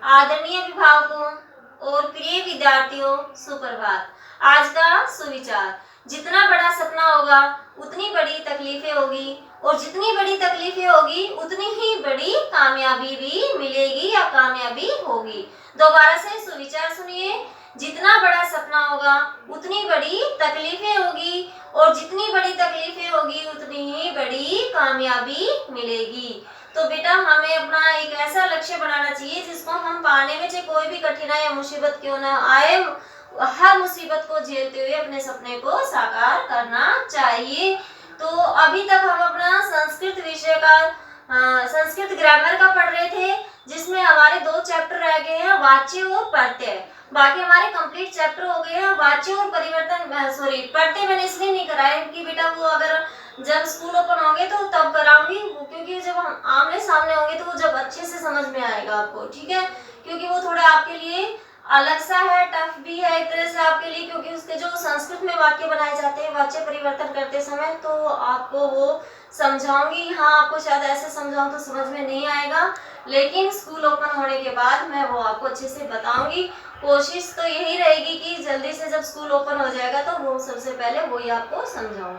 आदरणीय अभिभावकों और प्रिय विद्यार्थियों, सुप्रभात। आज का सुविचार, जितना बड़ा सपना होगा उतनी बड़ी तकलीफें होगी, और जितनी बड़ी तकलीफें होगी उतनी ही बड़ी कामयाबी भी मिलेगी या कामयाबी होगी। दोबारा से सुविचार सुनिए। जितना बड़ा सपना होगा उतनी बड़ी तकलीफें होगी, और जितनी बड़ी तकलीफें होगी उतनी ही बड़ी कामयाबी मिलेगी। तो बेटा, हमें अपना एक ऐसा लक्ष्य बनाना चाहिए जिसको हम पाने में, चाहे कोई भी कठिनाई या मुसीबत क्यों ना आए, हर मुसीबत को झेलते हुए अपने सपने को साकार करना चाहिए। तो अभी तक हम अपना संस्कृत विषय का संस्कृत ग्रामर का पढ़ रहे थे, जिसमें हमारे 2 चैप्टर रह गए हैं, वाच्य और प्रत्यय। बाकी हमारे कंप्लीट चैप्टर हो गए हैं। वाच्य और परिवर्तन प्रत्यय मैंने इसलिए नहीं कराया क्योंकि बेटा वो अगर जब स्कूल ओपन होंगे तो तब कराऊंगी, क्योंकि जब हम आमने सामने होंगे तो वो जब अच्छे से समझ में आएगा आपको, ठीक है। क्योंकि वो थोड़ा आपके लिए अलग सा है, टफ भी है एक तरह से आपके लिए, क्योंकि उसके जो संस्कृत में वाक्य बनाए जाते हैं वाच्य परिवर्तन करते समय, तो आपको वो समझाऊंगी। हाँ, आपको शायद ऐसे समझाऊं तो समझ में नहीं आएगा, लेकिन स्कूल ओपन होने के बाद मैं वो आपको अच्छे से बताऊंगी। कोशिश तो यही रहेगी कि जल्दी से जब स्कूल ओपन हो जाएगा तो वो सबसे पहले वही आपको समझाऊं,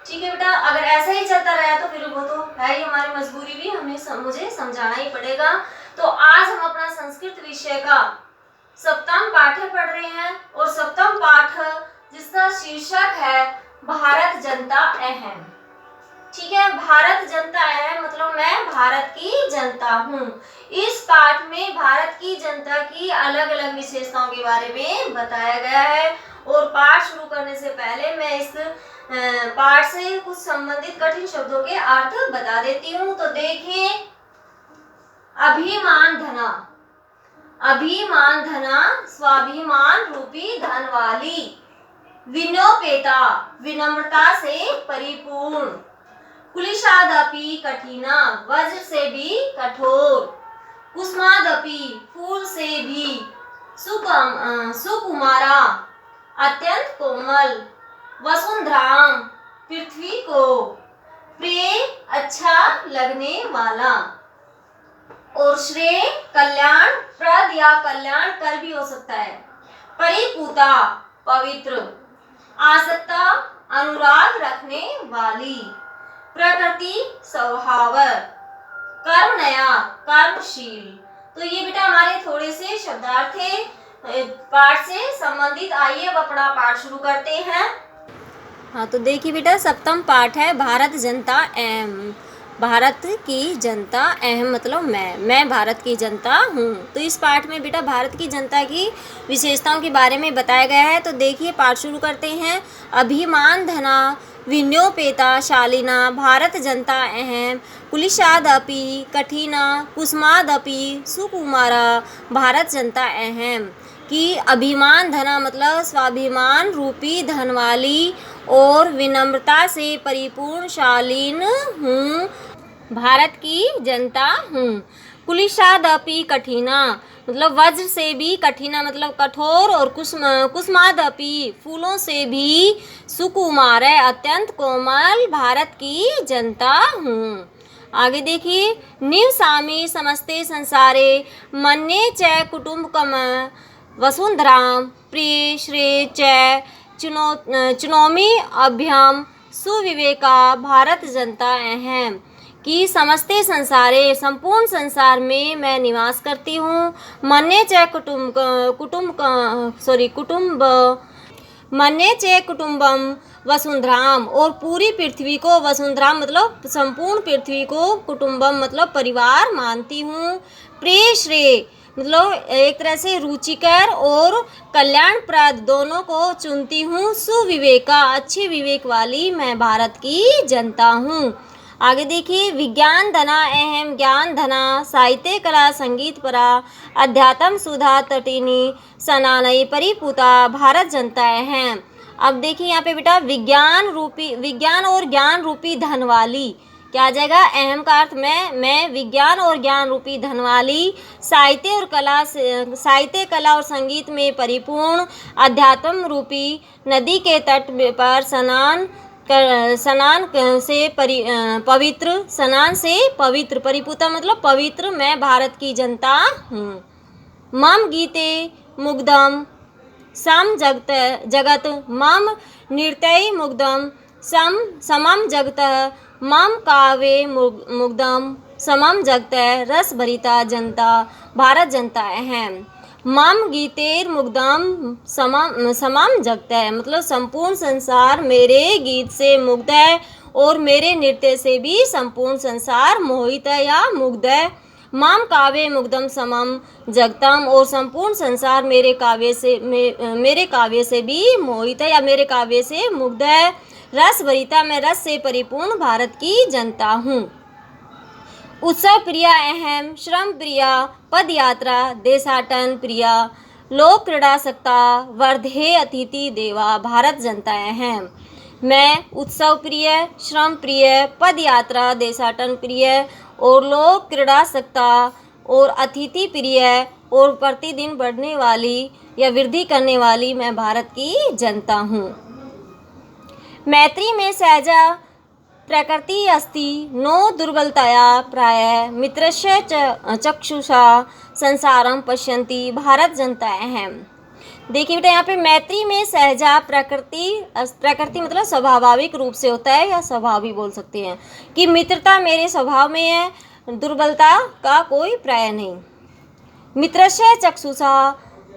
ठीक है बेटा। अगर ऐसा ही चलता रहा तो फिर वो तो है ही हमारी मजबूरी, भी मुझे समझाना ही पड़ेगा। तो आज हम अपना संस्कृत विषय का सप्तम पाठ पढ़ रहे हैं, और सप्तम पाठ जिसका शीर्षक है भारत जनता अहम, ठीक है। भारत जनता अहम मतलब मैं भारत की जनता हूँ। इस पाठ में भारत की जनता की अलग अलग विशेषताओं के बारे में बताया गया है। और पाठ शुरू करने से पहले मैं इस पाठ से कुछ संबंधित कठिन शब्दों के अर्थ बता देती हूँ। तो देखिए, अभिमान धना, अभिमान धना स्वाभिमान रूपी धन वाली, विनोपेता विनम्रता से परिपूर्ण, कुलिशादपि कठिना वज्र से भी कठोर, कुसुमादपि फूल से भी सुकुमारा, अत्यंत कोमल, वसुंधराम पृथ्वी को प्रिय अच्छा लगने वाला, और श्रेय कल्याण प्रद या कल्याण कर भी हो सकता है, परिपूता पवित्र, आसक्ता अनुराग रखने वाली, प्रकृति स्वभाव, कर्मण्या कर्मशील। तो ये बेटा हमारे थोड़े से शब्दार्थ थे पाठ से संबंधित। आइए अब अपना पाठ शुरू करते हैं। हाँ, तो देखिए बेटा, सप्तम पाठ है भारत जनता अहम। भारत की जनता अहम मतलब मैं भारत की जनता हूँ। तो इस पाठ में बेटा भारत की जनता की विशेषताओं के बारे में बताया गया है। तो देखिए पाठ शुरू करते हैं। अभिमान धना विन्योपेता शालिना भारत जनता अहम, कुलिशादपि कठिना कुसुमादपि सुकुमारा भारत जनता अहम। कि अभिमान धना मतलब स्वाभिमान रूपी धन वाली और विनम्रता से परिपूर्ण शालीन हूँ, भारत की जनता हूँ। कुलिशादपि कठिना मतलब वज्र से भी कठिना मतलब कठोर, और कुसुमादपि फूलों से भी सुकुमार है अत्यंत कोमल, भारत की जनता हूँ। आगे देखिए, निवसामि समस्ते संसारे मन्ये च कुटुम्बकम वसुंधराम प्रिय श्रेय च चुनौमी अभ्यम सुविवेका भारत जनता अहम। कि समस्ते संसारे संपूर्ण संसार में मैं निवास करती हूँ। मन्ये च मन्ये च कुटुम्बम वसुंधराम और पूरी पृथ्वी को, वसुंधराम मतलब संपूर्ण पृथ्वी को, कुटुम्बम मतलब परिवार मानती हूँ। प्रिय श्रेय मतलब एक तरह से रुचिकर और कल्याणप्रद दोनों को चुनती हूँ। सुविवेका अच्छे विवेक वाली मैं भारत की जनता हूँ। आगे देखिए, विज्ञान धना अहम ज्ञान धना साहित्य कला संगीत परा अध्यात्म सुधा तटिनी सनानई परिपूता भारत जनता अहम। अब देखिए यहाँ पे बेटा विज्ञान और ज्ञान रूपी धन वाली, क्या आ जाएगा? अहम का अर्थ मैं विज्ञान और ज्ञान रूपी धन वाली, साहित्य कला और संगीत में परिपूर्ण, अध्यात्म रूपी नदी के तट पर स्नान से पवित्र, स्नान से पवित्र, परिपूता मतलब पवित्र मैं भारत की जनता हूँ। मम गीते मुग्धम सम जगत मम नृत्यै मुग्धम समम जगतः मम काव्ये मुग्धम समम जगतः रस भरिता जनता भारत जनता अहम। मम गीतेर मुग्धम समम जगतः मतलब संपूर्ण संसार मेरे गीत से मुग्ध है और मेरे नृत्य से भी संपूर्ण संसार मोहित है या मुग्ध है। माम काव्य मुग्धम समम जगतम और संपूर्ण संसार मेरे काव्य से भी मोहित है या मेरे काव्य से मुग्ध है। रस भरिता मैं रस से परिपूर्ण भारत की जनता हूँ। उत्सव प्रिया अहम श्रम प्रिया पद यात्रा देशाटन प्रिया लोक क्रीड़ासक्ता वर्धे अतिथि देवा भारत जनता अहम। मैं उत्सव प्रिय श्रम प्रिय पद यात्रा देशाटन प्रिय और लोक क्रीड़ासक्ता और अतिथि प्रिय और प्रतिदिन बढ़ने वाली या वृद्धि करने वाली मैं भारत की जनता हूँ। मैत्री में सहजा प्रकृति अस्ति नो दुर्बलतया प्राय मित्रस्य चक्षुषा संसारम पश्यन्ति भारत जनता अहम। देखिए बेटा यहाँ पे मैत्री में सहजा प्रकृति मतलब स्वाभाविक रूप से होता है या स्वभाव भी बोल सकते हैं कि मित्रता मेरे स्वभाव में है, दुर्बलता का कोई प्राय नहीं। मित्रस्य चक्षुषा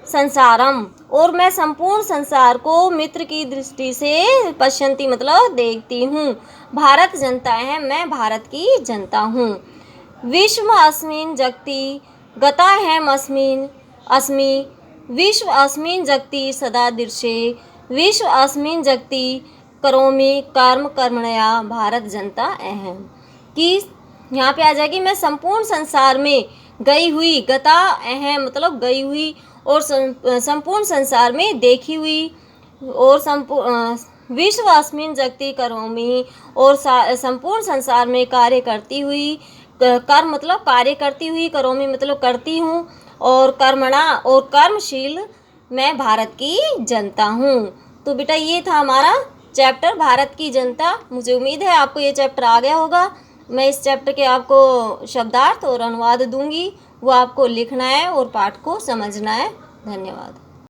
संसारम और मैं संपूर्ण संसार को मित्र की दृष्टि से पश्यन्ति मतलब देखती हूँ। भारत जनता है मैं भारत की जनता हूँ। विश्व अस्मिन् जगति गता हैम अस्मि विश्व अस्मिन् जगति सदा दृश्ये विश्व अस्मिन् जगति करोमि कर्म कर्मणया भारत जनता अहम। कि यहाँ पे आ जाएगी मैं संपूर्ण संसार में गई हुई गता अहम मतलब गई हुई और संपूर्ण संसार में देखी हुई और विश्व अस्मिन् जगति करोमि और संपूर्ण संसार में कार्य करती हुई कर्म मतलब कार्य करती हुई करोमि मतलब करती हूँ और कर्मणा और कर्मशील मैं भारत की जनता हूँ। तो बेटा ये था हमारा चैप्टर भारत की जनता। मुझे उम्मीद है आपको ये चैप्टर आ गया होगा। मैं इस चैप्टर के आपको शब्दार्थ और अनुवाद दूंगी, वो आपको लिखना है और पाठ को समझना है। धन्यवाद।